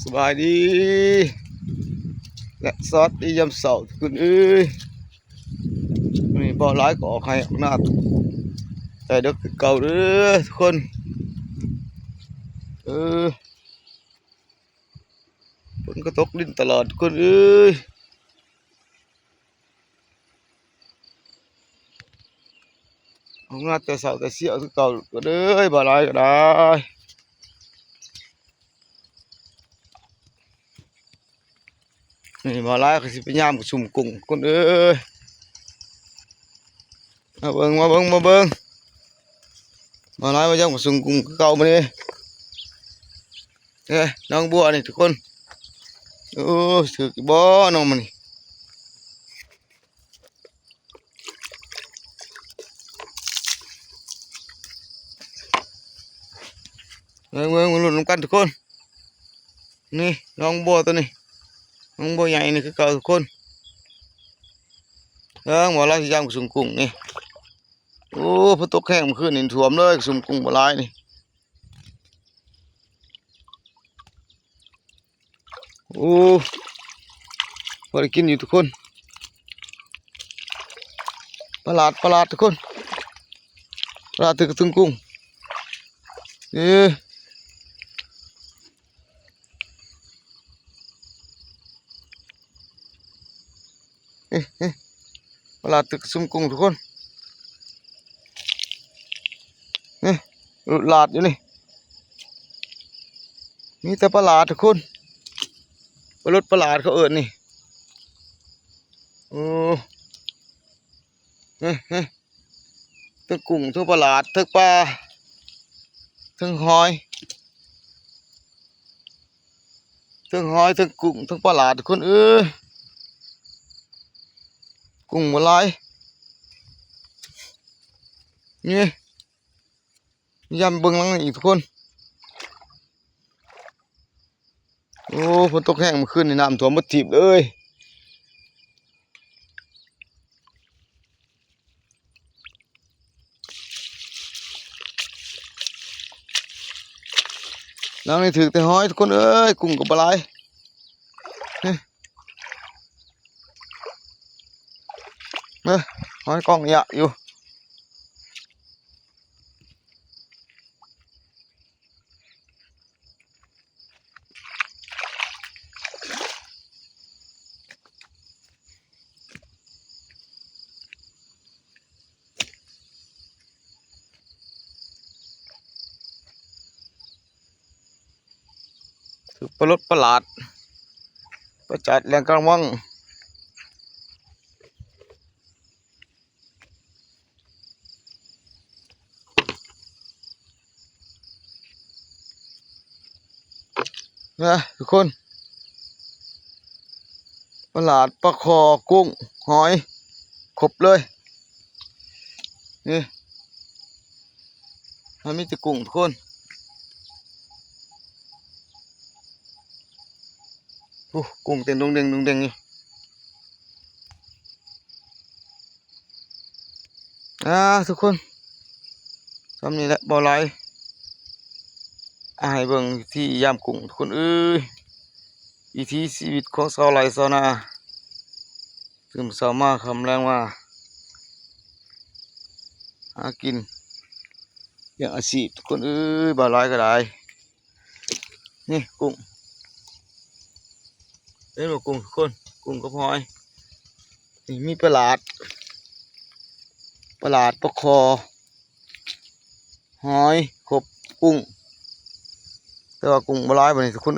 สบายดีและซอสดียำเสาทุกคนนี่บ่อร้ายก็ออกให้ออกหน้าแต่เด็กคือเก่าเด้อทุกคนฝนก็ตกดินตลอดทุกคนออกหน้าแต่เสาแต่เสี้ยวคือเก่าก็เด้อบ่อร้ายก็ได้นี่บ่อร้ายก็สิพยายามสุ่มกุ้งคนมาเบิ่งบ่อร้ายมายังสุ่มกุ้งเก่ามานี่น้องบัวนี่ทุกคนถือบ่อน้องมันนี่เมืองมันหลุดลงกันทุกคนนี่น้องบัวตัวนี้น้องบัวใหญ่นี่คือเก่าทุกคนบ่อร้ายที่ย่างสุ่มกุ้งนี่พอตกแห้งมันขึ้นนี่ถ่วมเลยสุ่มกุ้งบ่อร้ายนี่พอได้กินอยู่ทุกคนประหลาดทุกคนประหลาดถึงกุ้งประหลาดถึงกุ้งทุกคนหลุดหลาดอยู่นี่มีแต่ประหลาดทุกคนรถประหลาดเขาเอิญนี่ทั้งกุ้งทั้งประหลาดทั้งปลาทั้งหอยทั้งกุ้งทั้งประหลาดทุกคนกุ้งมาลายนี่ยำเบิ้งหลังอีกทุกคนฝนตกแห้งเมื่อคืนนี่น้ำท่วมหมดทิพย์เลยน้ำนี่ถือแต่หอยทุกคนกุ้งกับปลาไหลหอยกองยะอยู่ปลาลดประหลาดประจัดแรงกลางวังทุกคนประหลาดปลาคอกุ้งหอยครบเลยนี่มันมีแต่กุ้งทุกคนกุ้งเต็มดงเด้งนี่ทุกคนทำนี่แหละบ่อไหลให้เบิ่งที่ยามกุ้งทุกคนวิถีชีวิตของชาวไร่ชาวนาตื่นเช้ามาคำแรงว่าหากินอย่างอาชีพทุกคนบ่อไหลก็ได้นี่กุ้งเล่นบ่กุ้งทุกคนกุ้งกับหอยนี่มีประหลาดปลาคอหอยครบกุ้งแต่ว่ากุ้งบ่หลายบ่นี่ทุกคน